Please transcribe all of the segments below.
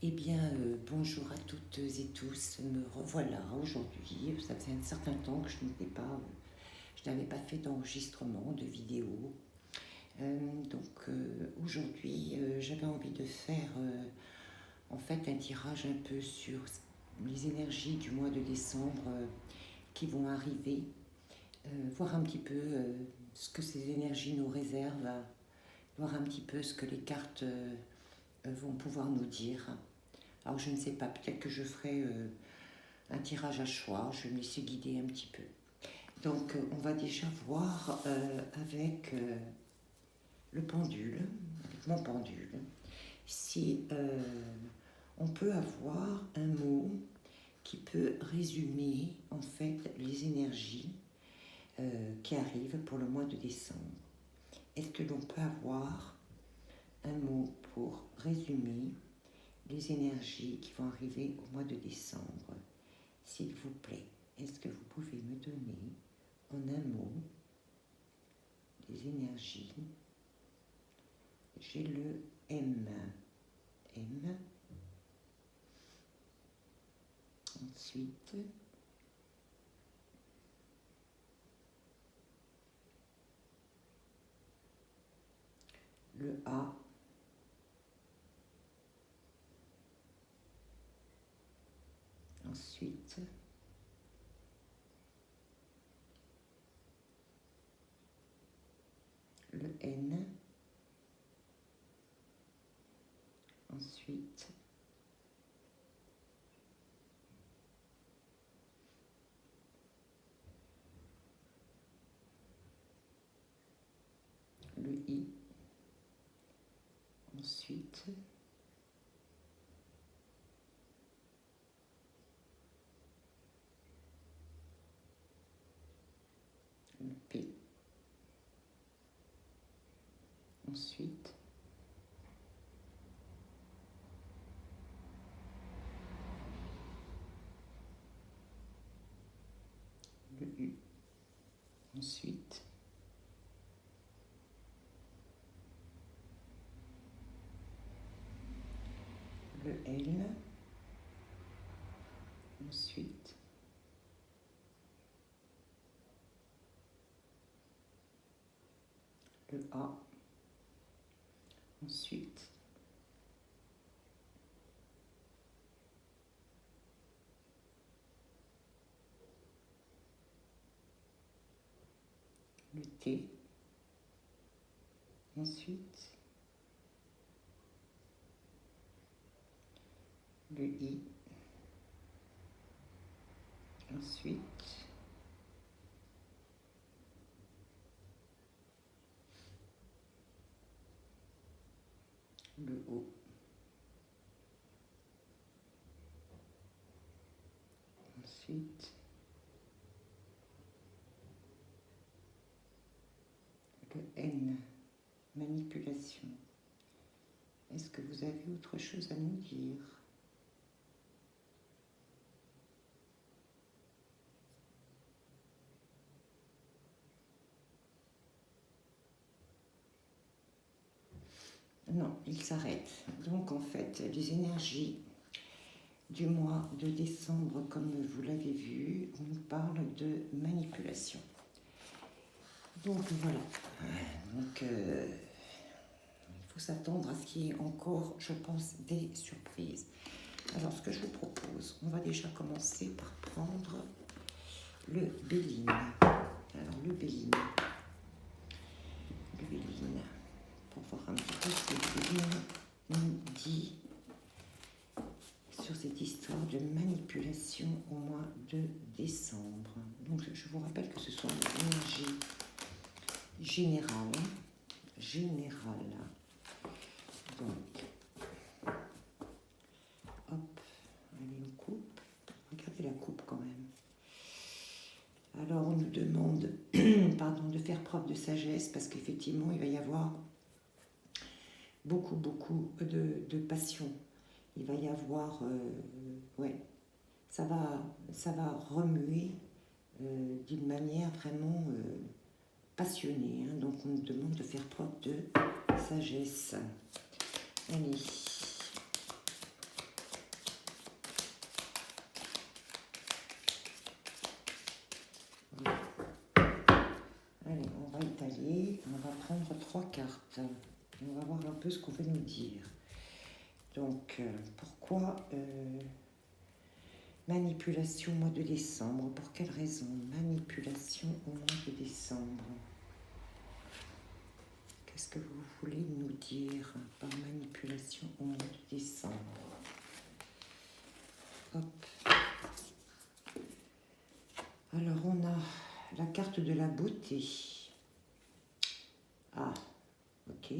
Eh bien, bonjour à toutes et tous. Me revoilà aujourd'hui. Ça faisait un certain temps que je n'avais pas fait d'enregistrement de vidéo. Aujourd'hui, j'avais envie de faire en fait un tirage un peu sur les énergies du mois de décembre qui vont arriver, voir un petit peu ce que ces énergies nous réservent, voir un petit peu ce que les cartes vont pouvoir nous dire. Alors je ne sais pas, peut-être que je ferai un tirage à choix, je vais me laisser guider un petit peu. Donc on va déjà voir avec le pendule, mon pendule, si on peut avoir un mot qui peut résumer en fait les énergies qui arrivent pour le mois de décembre. Est-ce que l'on peut avoir un mot pour résumer les énergies qui vont arriver au mois de décembre? S'il vous plaît, est-ce que vous pouvez me donner en un mot les énergies? J'ai le M. M. Ensuite, le A. Ensuite, le N. Ensuite, le I. Ensuite, le P. Ensuite, le U. Ensuite, le L. Ensuite, le A. Ensuite, le T. Ensuite, le I. Ensuite, le O. Ensuite, le N. Manipulation. Est-ce que vous avez autre chose à nous dire? Non, il s'arrête. Donc en fait, les énergies du mois de décembre, comme vous l'avez vu, on nous parle de manipulation. Donc voilà. Donc il faut s'attendre à ce qu'il y ait encore, je pense, des surprises. Alors ce que je vous propose, on va déjà commencer par prendre le Béline. Alors le Béline. Le Béline. Pour voir un petit peu ce que le Béline nous dit sur cette histoire de manipulation au mois de décembre. Donc je vous rappelle que ce sont des énergies générales. Donc, hop, allez, on coupe. Regardez la coupe quand même. Alors on nous demande pardon, de faire preuve de sagesse parce qu'effectivement il va y avoir beaucoup de passion. Il va y avoir, ça va remuer d'une manière vraiment passionnée. Hein. Donc on nous demande de faire preuve de sagesse. Allez. peu ce qu'on veut nous dire. Donc, pourquoi manipulation au mois de décembre? Pour quelle raison? Manipulation au mois de décembre. Qu'est-ce que vous voulez nous dire par manipulation au mois de décembre? Hop. Alors, on a la carte de la beauté. Ah, ok.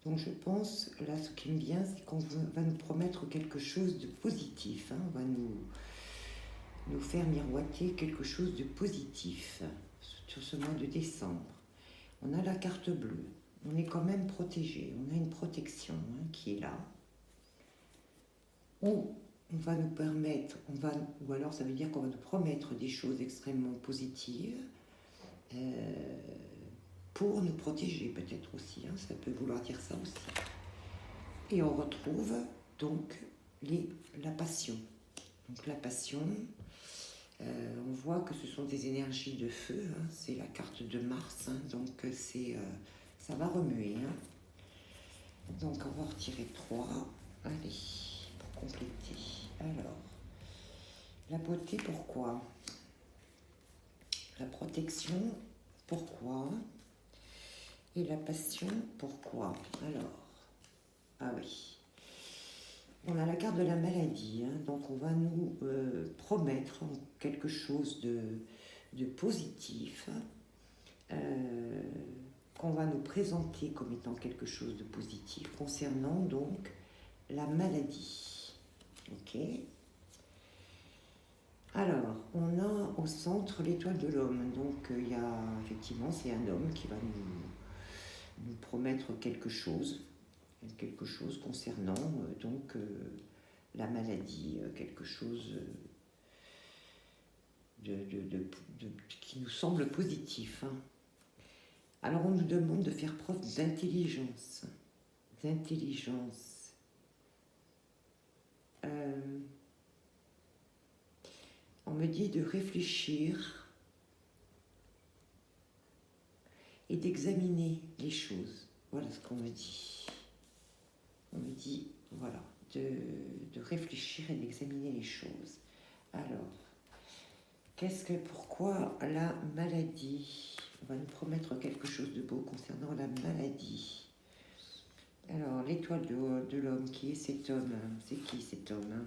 Donc, je pense, là, ce qui me vient, c'est qu'on va nous promettre quelque chose de positif. Hein. On va nous faire miroiter quelque chose de positif sur ce mois de décembre. On a la carte bleue. On est quand même protégé. On a une protection qui est là. On va nous permettre, ou alors ça veut dire qu'on va nous promettre des choses extrêmement positives pour nous protéger peut-être aussi, hein, ça peut vouloir dire ça aussi. Et on retrouve donc la passion. Donc la passion, on voit que ce sont des énergies de feu, hein, c'est la carte de Mars, hein, donc ça va remuer. Hein. Donc on va retirer 3, allez, pour compléter. Alors, la beauté, pourquoi? La protection, pourquoi? Et la passion, pourquoi? Alors, ah oui. On a la carte de la maladie, hein, donc on va nous promettre quelque chose de positif, qu'on va nous présenter comme étant quelque chose de positif concernant donc la maladie. Ok. Alors, on a au centre l'étoile de l'homme. Donc, il y a effectivement, c'est un homme qui va nous promettre quelque chose concernant donc la maladie, quelque chose qui nous semble positif. Hein. Alors, on nous demande de faire preuve d'intelligence. On me dit de réfléchir et d'examiner les choses. Voilà ce qu'on me dit. On me dit, voilà, de réfléchir et d'examiner les choses. Alors, pourquoi la maladie? On va nous promettre quelque chose de beau concernant la maladie. Alors, l'étoile de l'homme, qui est cet homme? C'est qui cet homme?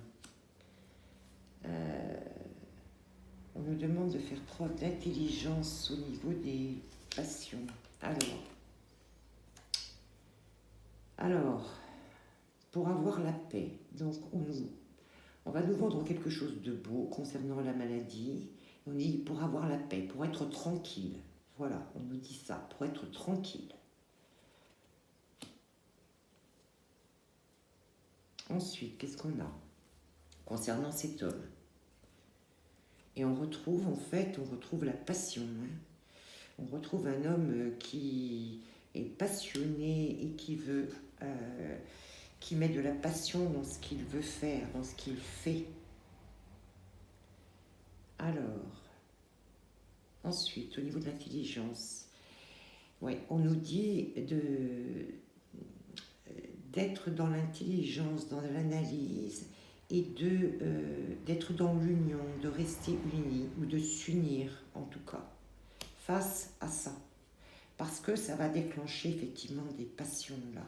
On nous demande de faire preuve d'intelligence au niveau des passions. Alors, pour avoir la paix, donc on va nous vendre quelque chose de beau concernant la maladie. On dit pour avoir la paix, pour être tranquille. Voilà, on nous dit ça, pour être tranquille. Ensuite, qu'est-ce qu'on a concernant cet homme? Et on retrouve la passion. Hein. On retrouve un homme qui est passionné et qui met de la passion dans ce qu'il veut faire, dans ce qu'il fait. Alors, ensuite, au niveau de l'intelligence, ouais, on nous dit d'être dans l'intelligence, dans l'analyse, et d'être dans l'union, de rester unis, ou de s'unir en tout cas, face à ça. Parce que ça va déclencher effectivement des passions là.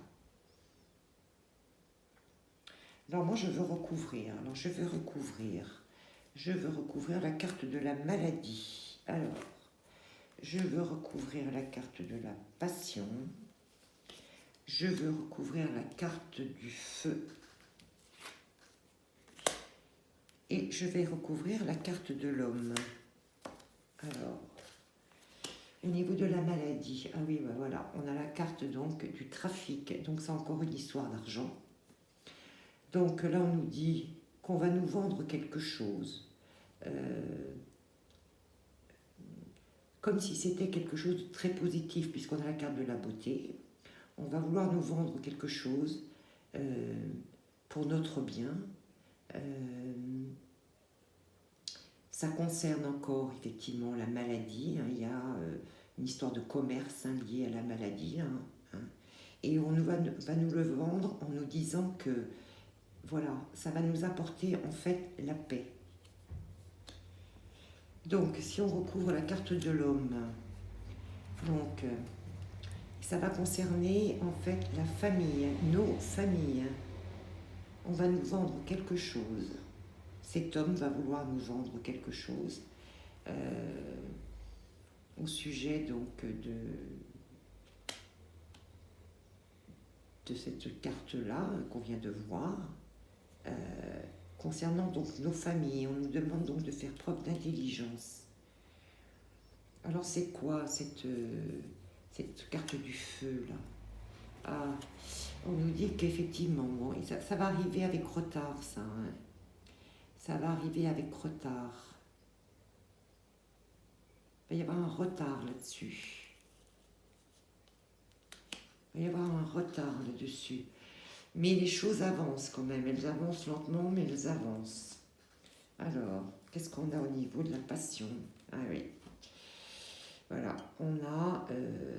Alors moi je veux recouvrir la carte de la maladie. Alors, je veux recouvrir la carte de la passion. Je veux recouvrir la carte du feu. Et je vais recouvrir la carte de l'homme. Alors, au niveau de la maladie, ah oui, ben voilà, on a la carte donc du trafic. Donc c'est encore une histoire d'argent. Donc là, on nous dit qu'on va nous vendre quelque chose. Comme si c'était quelque chose de très positif, puisqu'on a la carte de la beauté. On va vouloir nous vendre quelque chose pour notre bien. Ça concerne encore effectivement la maladie. Hein. Il y a une histoire de commerce liée à la maladie. Et on va nous le vendre en nous disant que, voilà, ça va nous apporter en fait la paix. Donc, si on recouvre la carte de l'homme, donc, ça va concerner en fait la famille, nos familles. On va nous vendre quelque chose. Cet homme va vouloir nous vendre quelque chose au sujet donc de cette carte-là qu'on vient de voir. Concernant donc nos familles, on nous demande donc de faire preuve d'intelligence. Alors c'est quoi cette carte du feu là? Ah, on nous dit qu'effectivement, bon, ça va arriver avec retard, ça. Hein. Ça va arriver avec retard. Il va y avoir un retard là-dessus. Il va y avoir un retard là-dessus. Mais les choses avancent quand même. Elles avancent lentement, mais elles avancent. Alors, qu'est-ce qu'on a au niveau de la passion? Ah oui. Voilà, on a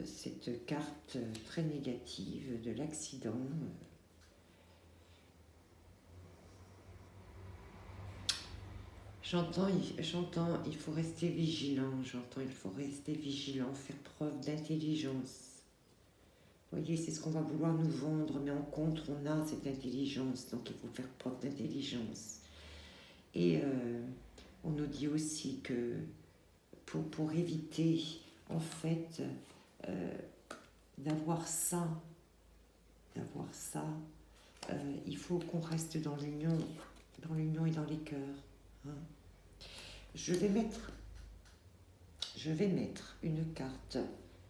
cette carte très négative de l'accident. J'entends, il faut rester vigilant. J'entends, il faut rester vigilant, faire preuve d'intelligence. Vous voyez, c'est ce qu'on va vouloir nous vendre, mais en contre, on a cette intelligence, donc il faut faire preuve d'intelligence. Et on nous dit aussi que pour éviter, en fait, d'avoir ça, il faut qu'on reste dans l'union et dans les cœurs. Hein. Je vais mettre une carte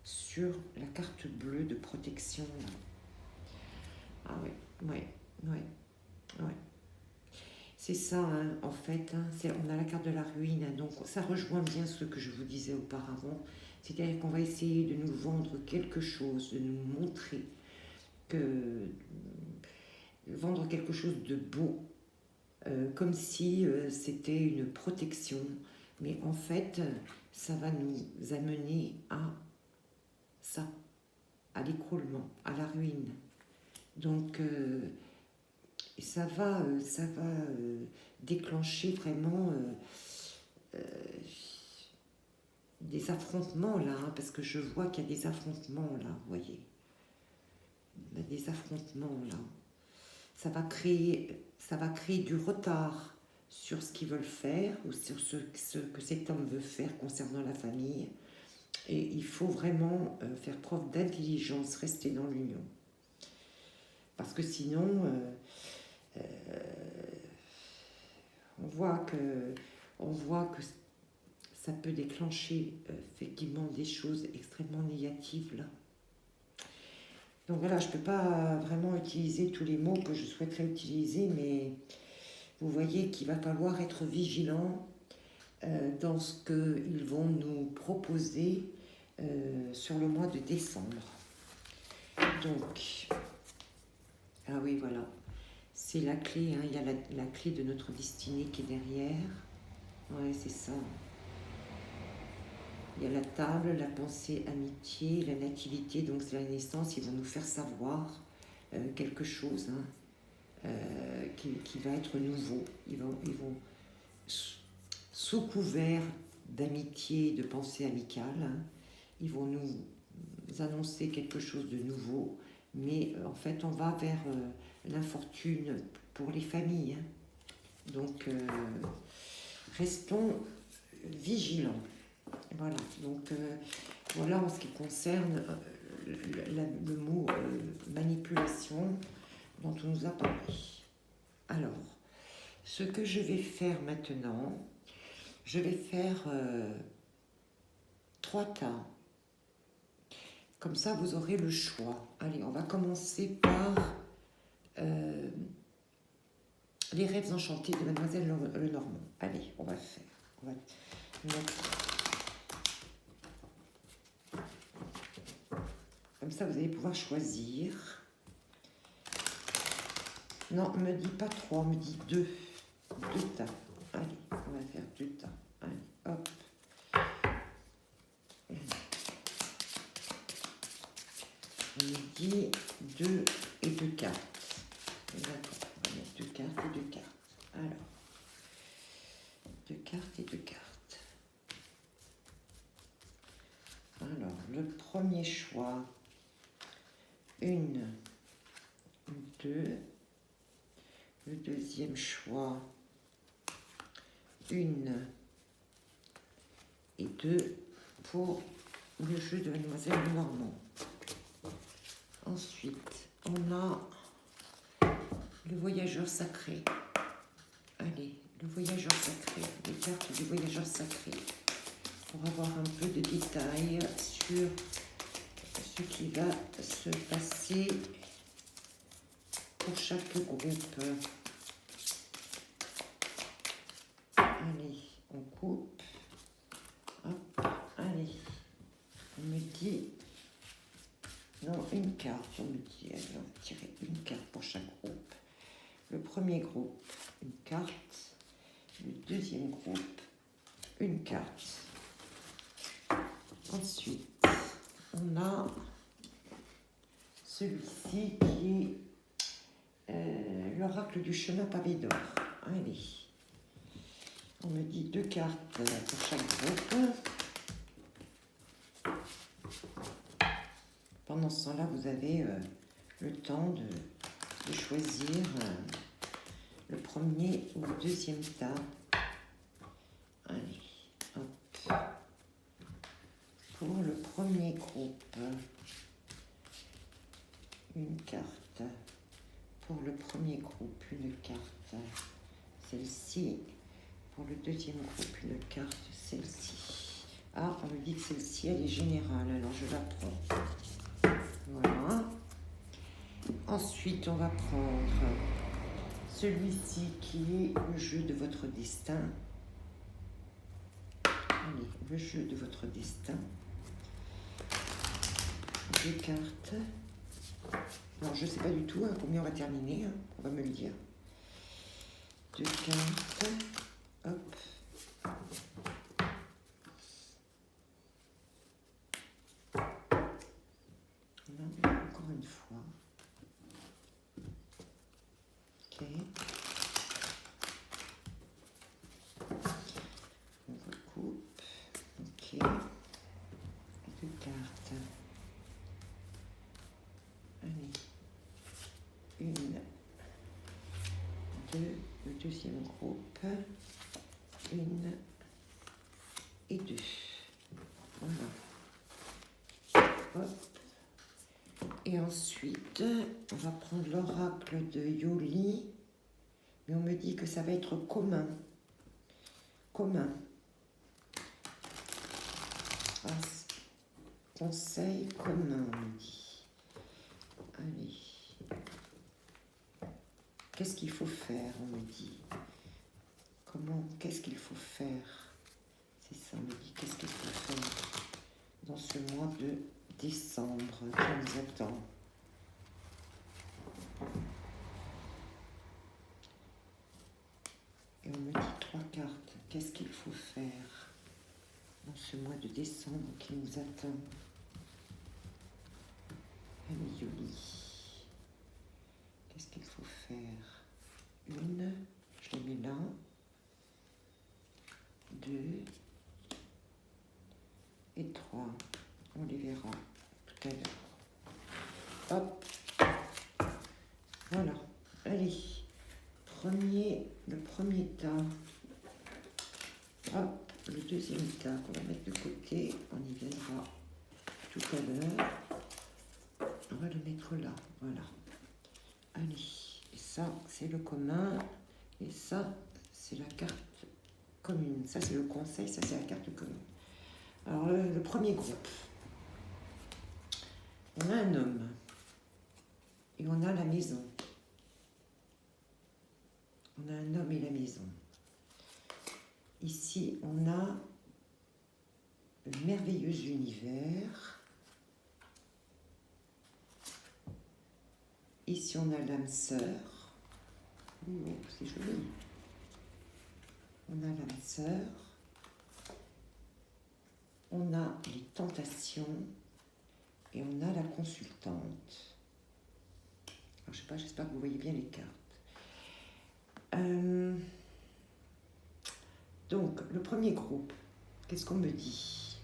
sur la carte bleue de protection. Là. Ah oui. C'est ça, hein, en fait, hein, on a la carte de la ruine, hein, donc ça rejoint bien ce que je vous disais auparavant, c'est-à-dire qu'on va essayer de nous vendre quelque chose, de nous montrer vendre quelque chose de beau, comme si c'était une protection, mais en fait, ça va nous amener à ça, à l'écroulement, à la ruine. Donc, ça va déclencher vraiment des affrontements là, hein, parce que je vois qu'il y a des affrontements là, vous voyez. Il y a des affrontements là. Ça va créer du retard sur ce qu'ils veulent faire ou sur ce que cet homme veut faire concernant la famille. Et il faut vraiment faire preuve d'intelligence, rester dans l'union. Parce que sinon, on voit que ça peut déclencher effectivement des choses extrêmement négatives là. Donc voilà, je ne peux pas vraiment utiliser tous les mots que je souhaiterais utiliser, mais vous voyez qu'il va falloir être vigilant dans ce qu'ils vont nous proposer sur le mois de décembre. Donc, ah oui, voilà, c'est la clé, hein, il y a la clé de notre destinée qui est derrière. Ouais, c'est ça. Il y a la table, la pensée, amitié, la nativité, donc c'est la naissance. Ils vont nous faire savoir quelque chose hein, qui va être nouveau. Ils vont sous couvert d'amitié, de pensée amicale, hein, ils vont nous annoncer quelque chose de nouveau. Mais en fait, on va vers l'infortune pour les familles. Hein. Donc, restons vigilants. Voilà, donc voilà en ce qui concerne le mot manipulation dont on nous a parlé. Alors, ce que je vais faire maintenant, je vais faire 3 tas. Comme ça, vous aurez le choix. Allez, on va commencer par les rêves enchantés de Mademoiselle Lenormand. Allez, on va faire. On va mettre. Comme ça, vous allez pouvoir choisir. Non, me dis pas 3, me dis 2. 2 tas. Allez, on va faire 2 tas. Allez, hop. On me dit et 2 cartes. D'accord, on va mettre 2 cartes et 2 cartes. Alors, 2 cartes et 2 cartes. Alors, le premier choix, 1, 2. Le deuxième choix, 1 et 2 pour le jeu de Mademoiselle Normand. Ensuite, on a le voyageur sacré. Allez, le voyageur sacré, les cartes du voyageur sacré, pour avoir un peu de détails sur ce qui va se passer pour chaque groupe. Allez, on coupe. Hop, allez. On me dit... Non, une carte, on me dit. Allez, on va tirer une carte pour chaque groupe. Le premier groupe, une carte. Le deuxième groupe, une carte. Ensuite, on a celui-ci qui est l'oracle du chemin pavé d'or. Allez. On me dit 2 cartes pour chaque groupe. Pendant ce temps-là, vous avez le temps de choisir le premier ou le deuxième tas. Allez, hop. Pour le premier groupe, une carte. Pour le premier groupe, une carte. Celle-ci. Pour le deuxième groupe, une carte, celle-ci. Ah, on me dit que celle-ci, elle est générale, alors je la prends. Voilà. Ensuite, on va prendre celui-ci qui est le jeu de votre destin. Allez, le jeu de votre destin. 2 cartes. Alors, je ne sais pas du tout combien on va terminer, on va me le dire. 2 cartes. Hop. Là, encore une fois. Ok. On recoupe. Ok. 2 cartes. Allez. 1, 2. Le deuxième groupe. 1 et 2. Voilà. Hop. Et ensuite, on va prendre l'oracle de Yoli. Mais on me dit que ça va être commun. Commun. Ah, conseil commun, on me dit. Allez. Qu'est-ce qu'il faut faire, on me dit. Comment, qu'est-ce qu'il faut faire? C'est ça, on me dit, qu'est-ce qu'il faut faire dans ce mois de décembre qui nous attend. Et on me dit 3 cartes. Qu'est-ce qu'il faut faire dans ce mois de décembre qui nous attend? Ami Yoli. Qu'est-ce qu'il faut faire? 1, je les mets là. 2 et 3. On les verra tout à l'heure. Hop. Voilà. Allez. Le premier tas. Hop. Le deuxième tas qu'on va mettre de côté. On y viendra tout à l'heure. On va le mettre là. Voilà. Allez. Et ça, c'est le commun. Et ça, c'est la carte commune. Ça, c'est le conseil. Ça, c'est la carte commune. Alors, le premier groupe. On a un homme. Et on a la maison. On a un homme et la maison. Ici, on a le merveilleux univers. Ici, on a l'âme sœur. Oh, c'est joli. On a l'âme sœur. On a les tentations. Et on a la consultante. Alors, je sais pas, j'espère que vous voyez bien les cartes. Euh, donc, le premier groupe, qu'est-ce qu'on me dit?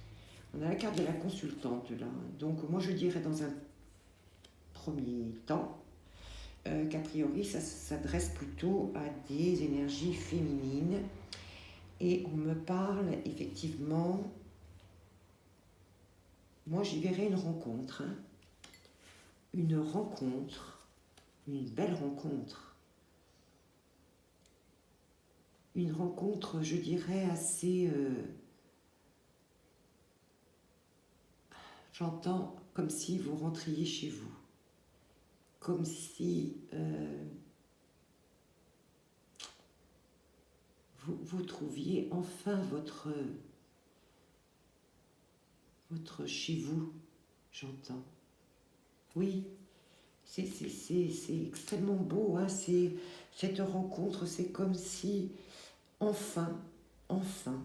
On a la carte de la consultante là. Donc, moi je dirais dans un premier temps qu'a priori, ça s'adresse plutôt à des énergies féminines. Et on me parle effectivement, moi j'y verrais une rencontre, hein. Une rencontre, une belle rencontre. Une rencontre, je dirais, assez... j'entends comme si vous rentriez chez vous. Comme si vous trouviez enfin votre chez vous, j'entends. Oui, c'est extrêmement beau, hein, cette rencontre, c'est comme si enfin, enfin,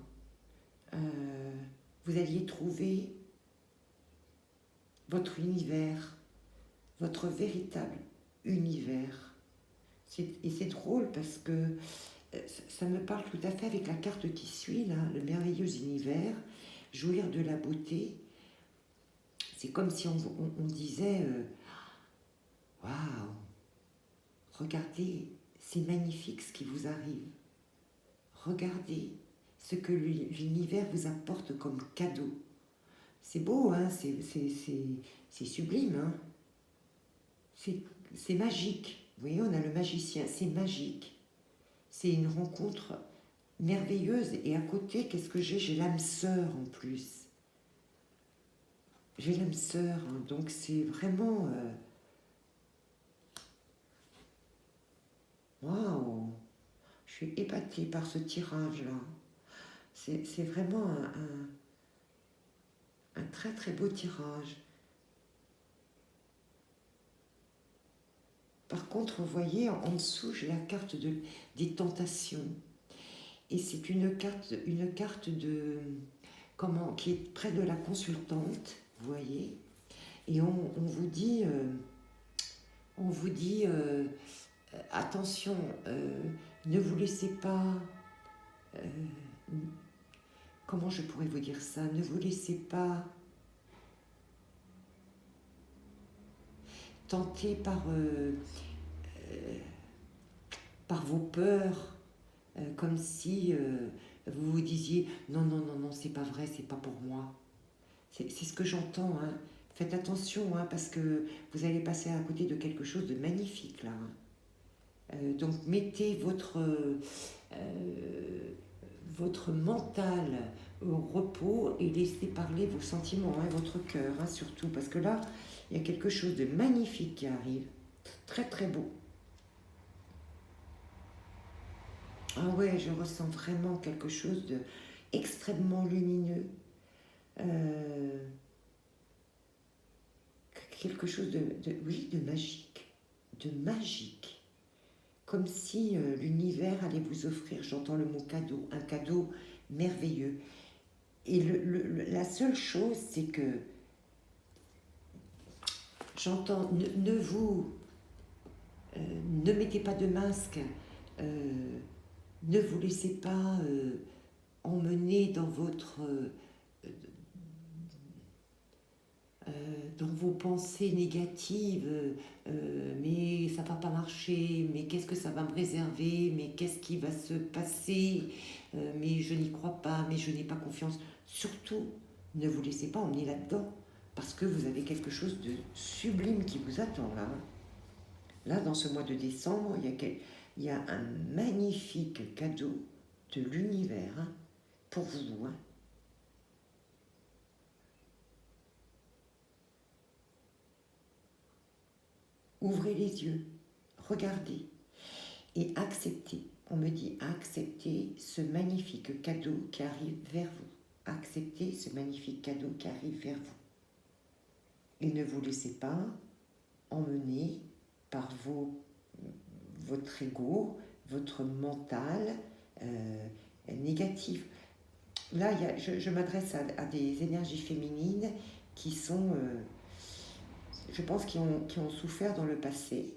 vous alliez trouver votre univers, votre véritable univers. Et c'est drôle parce que ça me parle tout à fait avec la carte qui suit, là, le merveilleux univers, jouir de la beauté. C'est comme si on disait waouh, regardez, c'est magnifique ce qui vous arrive. Regardez ce que l'univers vous apporte comme cadeau. C'est beau, hein, c'est sublime, hein. C'est magique. Vous voyez, on a le magicien, c'est magique. C'est une rencontre merveilleuse. Et à côté, qu'est-ce que j'ai? J'ai l'âme sœur en plus. J'ai l'âme sœur, hein, donc c'est vraiment... waouh! Je suis épatée par ce tirage-là. C'est vraiment un très très beau tirage. Par contre, vous voyez, en dessous, j'ai la carte des tentations. Et c'est une carte de... Comment, qui est près de la consultante, vous voyez. Et on vous dit attention, ne vous laissez pas... comment je pourrais vous dire ça? Ne vous laissez pas tenter par vos peurs, comme si vous vous disiez non, non, non, non, c'est pas vrai, c'est pas pour moi. C'est ce que j'entends, hein. Faites attention, hein, parce que vous allez passer à côté de quelque chose de magnifique, là. Donc, mettez votre mental au repos et laissez parler vos sentiments, hein, votre cœur, hein, surtout, parce que là, il y a quelque chose de magnifique qui arrive, très très beau. Ah ouais, je ressens vraiment quelque chose de extrêmement lumineux, quelque chose oui, de magique, comme si l'univers allait vous offrir, j'entends le mot cadeau, un cadeau merveilleux. Et la seule chose, c'est que j'entends, ne mettez pas de masque, ne vous laissez pas emmener dans dans vos pensées négatives, mais ça va pas marcher, mais qu'est-ce que ça va me réserver, mais qu'est-ce qui va se passer, mais je n'y crois pas, mais je n'ai pas confiance. Surtout, ne vous laissez pas emmener là-dedans, parce que vous avez quelque chose de sublime qui vous attend là. Là, dans ce mois de décembre, il y a un magnifique cadeau de l'univers, hein, pour vous, hein. Ouvrez les yeux, regardez et acceptez. On me dit acceptez ce magnifique cadeau qui arrive vers vous. Acceptez ce magnifique cadeau qui arrive vers vous. Et ne vous laissez pas emmener par votre ego, votre mental négatif. Là, je m'adresse à des énergies féminines qui sont, je pense, qui ont souffert dans le passé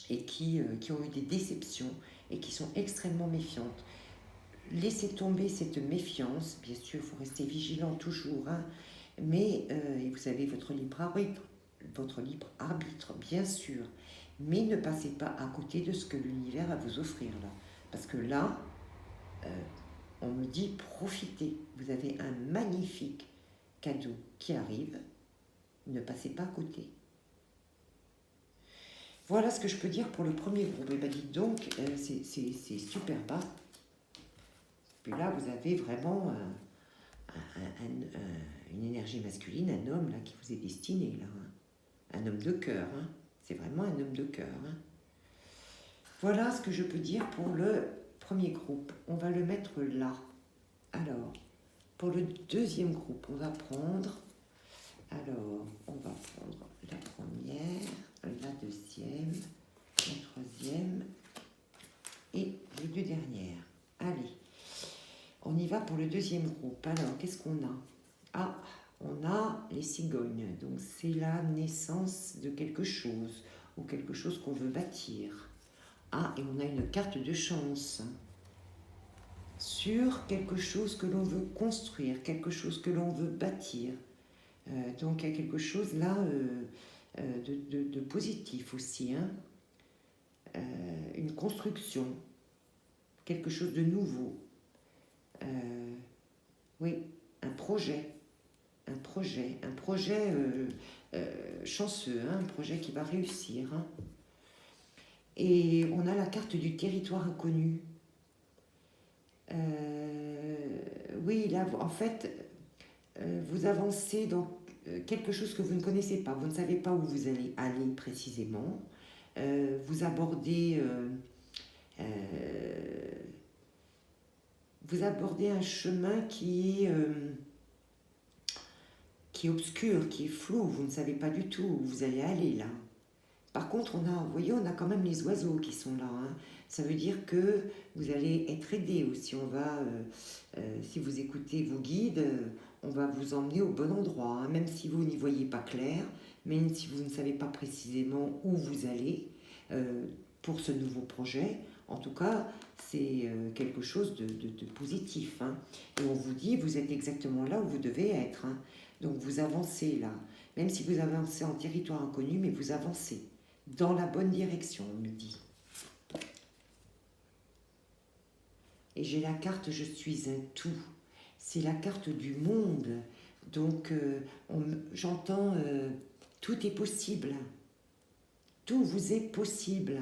et qui ont eu des déceptions et qui sont extrêmement méfiantes. Laissez tomber cette méfiance, bien sûr, il faut rester vigilant toujours, hein, mais et vous avez votre libre arbitre, bien sûr, mais ne passez pas à côté de ce que l'univers va vous offrir là. Parce que là, on me dit profitez, vous avez un magnifique cadeau qui arrive, ne passez pas à côté. Voilà ce que je peux dire pour le premier groupe. Et bien dites donc, c'est super bas. Puis là, vous avez vraiment une énergie masculine, un homme là qui vous est destiné, là, hein. Un homme de cœur, hein. C'est vraiment un homme de cœur. Hein. Voilà ce que je peux dire pour le premier groupe. On va le mettre là. Alors, pour le deuxième groupe, on va prendre la première, la deuxième, la troisième et les deux dernières. Allez, on y va pour le deuxième groupe. Alors, qu'est-ce qu'on a? Ah, on a les cigognes. Donc, c'est la naissance de quelque chose ou quelque chose qu'on veut bâtir. Ah, et on a une carte de chance sur quelque chose que l'on veut construire, quelque chose que l'on veut bâtir. Donc, il y a quelque chose là de positif aussi. Hein. Une construction, quelque chose de nouveau. Oui, un projet chanceux, hein, un projet qui va réussir. Hein. Et on a la carte du territoire inconnu. Oui, là, en fait, vous avancez dans quelque chose que vous ne connaissez pas. Vous ne savez pas où vous allez aller précisément. Vous abordez un chemin qui est obscur, qui est flou. Vous ne savez pas du tout où vous allez aller là. Par contre, vous voyez, on a quand même les oiseaux qui sont là. Hein. Ça veut dire que vous allez être aidé aussi. Si vous écoutez vos guides, on va vous emmener au bon endroit. Hein. Même si vous n'y voyez pas clair, même si vous ne savez pas précisément où vous allez pour ce nouveau projet, en tout cas, c'est quelque chose de positif. Hein. Et on vous dit, vous êtes exactement là où vous devez être. Hein. Donc vous avancez là. Même si vous avancez en territoire inconnu, mais vous avancez dans la bonne direction, on me dit. Et j'ai la carte Je suis un tout. C'est la carte du monde. Donc, j'entends tout est possible. Tout vous est possible.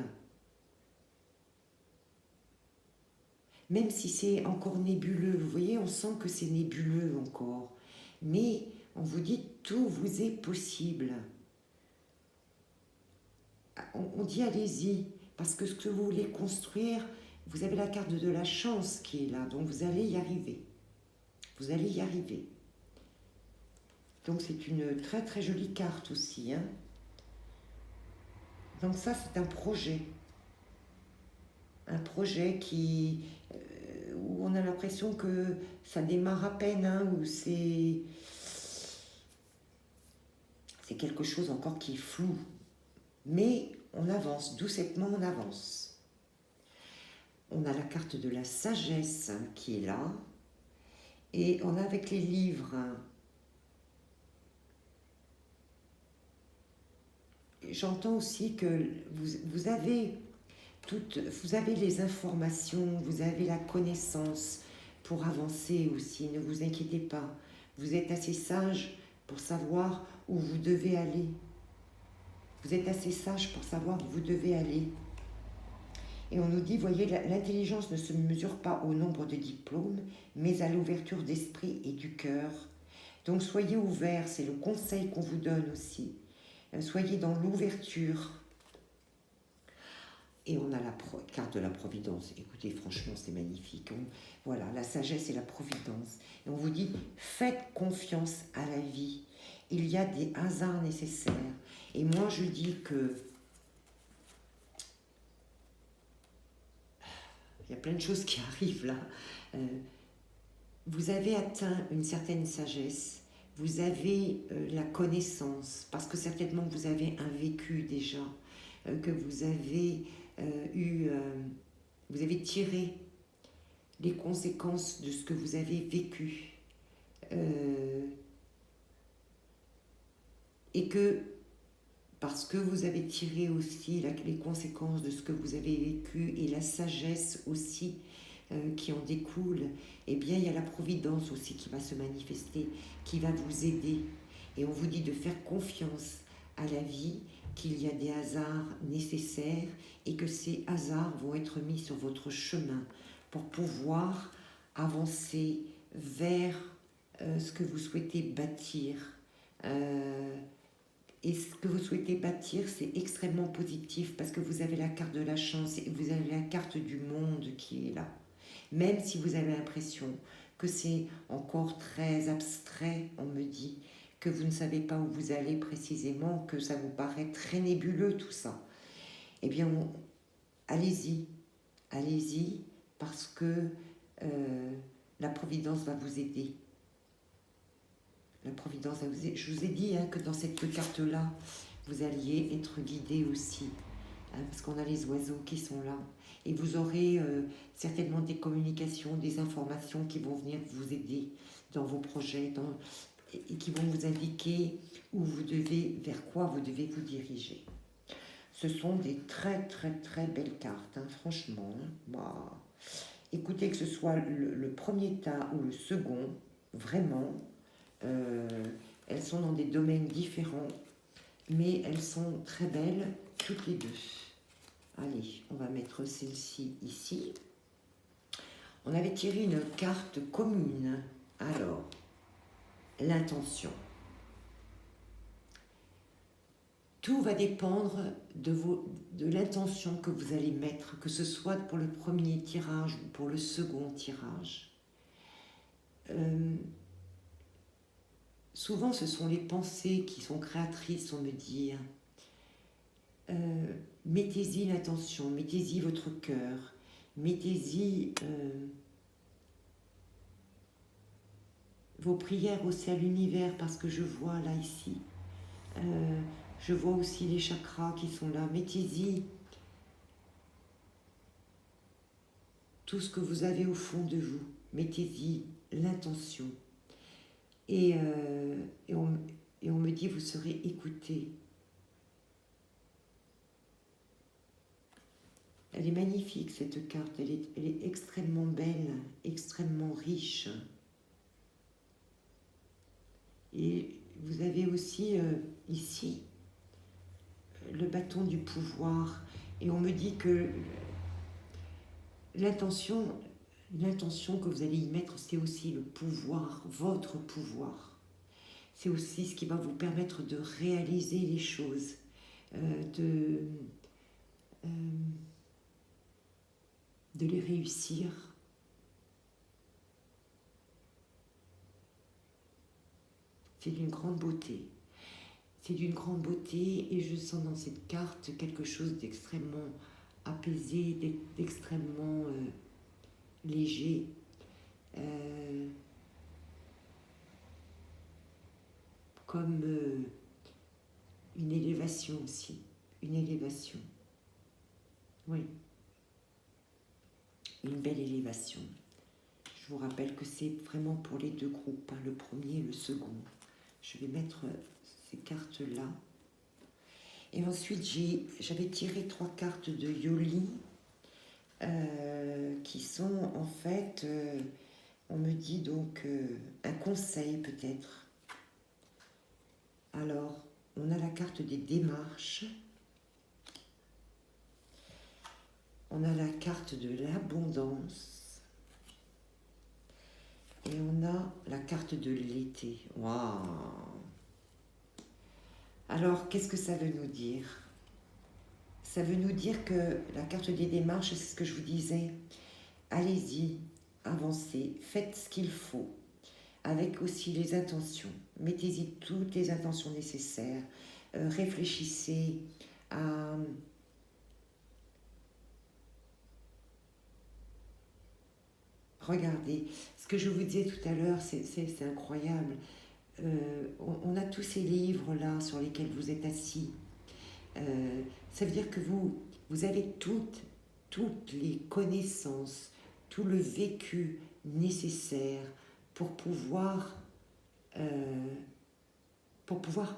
Même si c'est encore nébuleux, vous voyez, on sent que c'est nébuleux encore. Mais on vous dit tout vous est possible. On dit allez-y, parce que ce que vous voulez construire, vous avez la carte de la chance qui est là, donc vous allez y arriver. Vous allez y arriver. Donc c'est une très très jolie carte aussi. Hein. Donc ça c'est un projet. Un projet où on a l'impression que ça démarre à peine, hein, où c'est quelque chose encore qui est flou. Mais on avance, doucettement on avance. On a la carte de la sagesse qui est là. Et on a avec les livres. J'entends aussi que vous avez les informations, vous avez la connaissance pour avancer aussi. Ne vous inquiétez pas. Vous êtes assez sage pour savoir où vous devez aller. Vous êtes assez sage pour savoir où vous devez aller. Et on nous dit, voyez, l'intelligence ne se mesure pas au nombre de diplômes, mais à l'ouverture d'esprit et du cœur. Donc soyez ouverts, c'est le conseil qu'on vous donne aussi. Soyez dans l'ouverture. Et on a la carte de la providence. Écoutez, franchement, c'est magnifique. Voilà, la sagesse et la providence. Et on vous dit, faites confiance à la vie. Il y a des hasards nécessaires. Et moi, je dis que il y a plein de choses qui arrivent là. Vous avez atteint une certaine sagesse. Vous avez la connaissance, parce que certainement vous avez un vécu déjà. que vous avez vous avez tiré les conséquences de ce que vous avez vécu. Et que, parce que vous avez tiré aussi les conséquences de ce que vous avez vécu et la sagesse aussi qui en découle, eh bien il y a la providence aussi qui va se manifester, qui va vous aider. Et on vous dit de faire confiance à la vie, qu'il y a des hasards nécessaires et que ces hasards vont être mis sur votre chemin pour pouvoir avancer vers ce que vous souhaitez bâtir. Et ce que vous souhaitez bâtir, c'est extrêmement positif parce que vous avez la carte de la chance et vous avez la carte du monde qui est là. Même si vous avez l'impression que c'est encore très abstrait, on me dit, que vous ne savez pas où vous allez précisément, que ça vous paraît très nébuleux tout ça. Eh bien, allez-y, allez-y, parce que la Providence va vous aider. La Providence va vous aider. Je vous ai dit que dans cette carte-là, vous alliez être guidé aussi, parce qu'on a les oiseaux qui sont là. Et vous aurez certainement des communications, des informations qui vont venir vous aider dans vos projets, et qui vont vous indiquer où vous devez, vers quoi vous devez vous diriger. Ce sont des très très très belles cartes, franchement. Bah, écoutez, que ce soit le premier tas ou le second, vraiment, elles sont dans des domaines différents, mais elles sont très belles toutes les deux. Allez, on va mettre celle-ci ici. On avait tiré une carte commune. Alors, l'intention. Tout va dépendre de l'intention que vous allez mettre, que ce soit pour le premier tirage ou pour le second tirage. Souvent, ce sont les pensées qui sont créatrices, on me dit. Mettez-y l'intention, mettez-y votre cœur, mettez-y vos prières aussi à l'univers, parce que je vois là, ici, je vois aussi les chakras qui sont là. Mettez-y tout ce que vous avez au fond de vous, mettez-y l'intention. Et on me dit, vous serez écouté. Elle est magnifique, cette carte, elle est extrêmement belle, extrêmement riche. Et vous avez aussi ici le bâton du pouvoir. Et on me dit que l'intention que vous allez y mettre, c'est aussi le pouvoir, votre pouvoir. C'est aussi ce qui va vous permettre de réaliser les choses, de les réussir. C'est d'une grande beauté. C'est d'une grande beauté et je sens dans cette carte quelque chose d'extrêmement apaisé, d'extrêmement léger. Comme une élévation aussi. Une élévation. Oui. Une belle élévation. Je vous rappelle que c'est vraiment pour les deux groupes, le premier et le second. Je vais mettre ces cartes-là. Et ensuite, j'avais tiré 3 cartes de Yoli qui sont en fait, on me dit donc, un conseil peut-être. Alors, on a la carte des démarches. On a la carte de l'abondance. Et on a la carte de l'été. Waouh! Alors, qu'est-ce que ça veut nous dire? Ça veut nous dire que la carte des démarches, c'est ce que je vous disais. Allez-y, avancez, faites ce qu'il faut, avec aussi les intentions. Mettez-y toutes les intentions nécessaires. Réfléchissez à... Regardez, ce que je vous disais tout à l'heure, c'est incroyable. On a tous ces livres-là sur lesquels vous êtes assis. Ça veut dire que vous avez toutes les connaissances, tout le vécu nécessaire pour pouvoir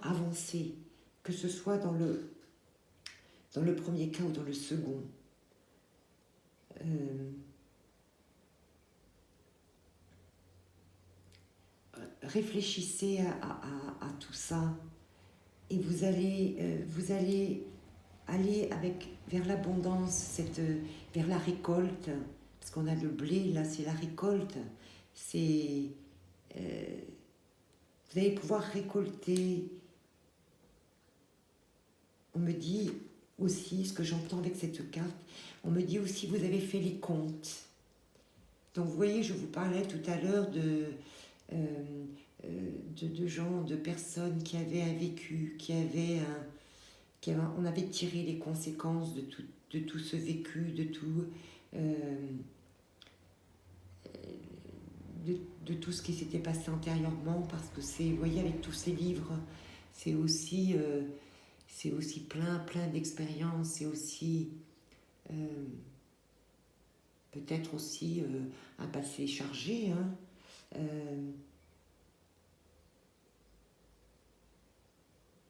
avancer, que ce soit dans le premier cas ou dans le second. Réfléchissez à tout ça et vous allez aller vers l'abondance, vers la récolte, parce qu'on a le blé, là c'est la récolte, c'est vous allez pouvoir récolter. On me dit aussi, ce que j'entends avec cette carte, on me dit aussi vous avez fait les comptes. Donc vous voyez, je vous parlais tout à l'heure de gens, de personnes qui avaient un vécu, on avait tiré les conséquences de tout ce vécu, de tout ce qui s'était passé antérieurement, parce que vous voyez, avec tous ces livres, c'est aussi plein d'expériences, c'est aussi peut-être aussi un passé chargé, hein.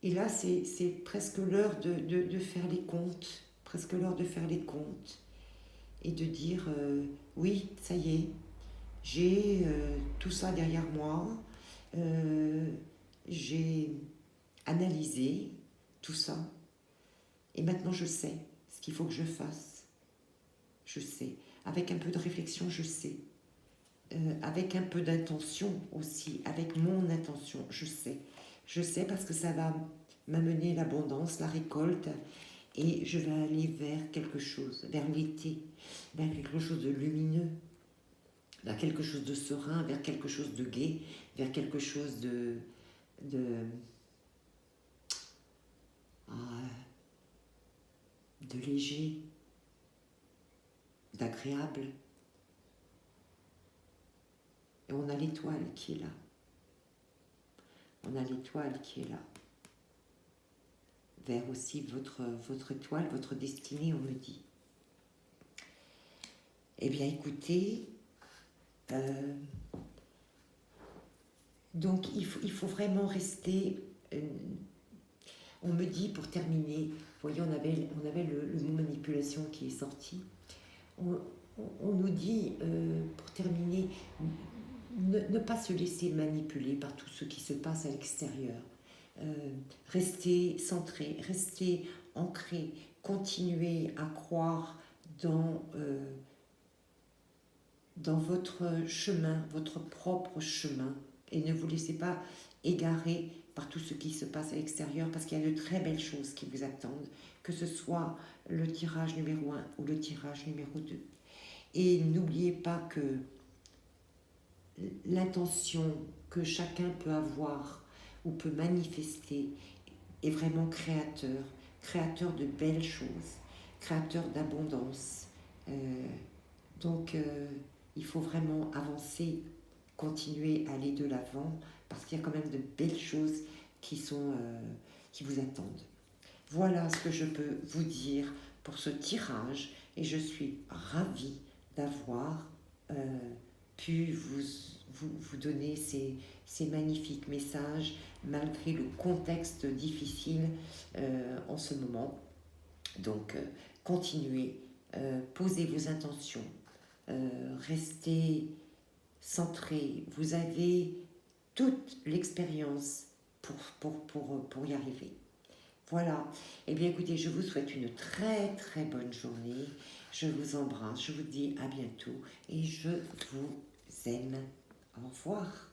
Et là, c'est presque l'heure de faire les comptes, presque l'heure de faire les comptes et de dire oui, ça y est, j'ai tout ça derrière moi, j'ai analysé tout ça et maintenant je sais ce qu'il faut que je fasse. Je sais. Avec un peu de réflexion, je sais. Avec un peu d'intention aussi, avec mon intention, je sais. Je sais parce que ça va m'amener l'abondance, la récolte, et je vais aller vers quelque chose, vers l'été, vers quelque chose de lumineux, vers quelque chose de serein, vers quelque chose de gai, vers quelque chose de léger, d'agréable. Et on a l'étoile qui est là. On a l'étoile qui est là. Vers aussi votre étoile, votre destinée, on me dit. Eh bien, écoutez, donc il faut vraiment rester. On me dit, pour terminer, vous voyez, on avait le mot manipulation qui est sorti. On nous dit, pour terminer, ne pas se laisser manipuler par tout ce qui se passe à l'extérieur. Rester centré, rester ancré, continuer à croire dans votre chemin, votre propre chemin, et ne vous laissez pas égarer par tout ce qui se passe à l'extérieur, parce qu'il y a de très belles choses qui vous attendent, que ce soit le tirage numéro 1 ou le tirage numéro 2. Et n'oubliez pas que l'intention que chacun peut avoir ou peut manifester est vraiment créateur de belles choses, créateur d'abondance. Donc il faut vraiment avancer, continuer à aller de l'avant, parce qu'il y a quand même de belles choses qui vous attendent. Voilà ce que je peux vous dire pour ce tirage, et je suis ravie d'avoir pu vous donner ces magnifiques messages malgré le contexte difficile en ce moment. Donc continuez, posez vos intentions, restez centré. Vous avez toute l'expérience pour y arriver. Voilà. Eh bien, écoutez, je vous souhaite une très très bonne journée. Je vous embrasse, je vous dis à bientôt et je vous aime. Au revoir.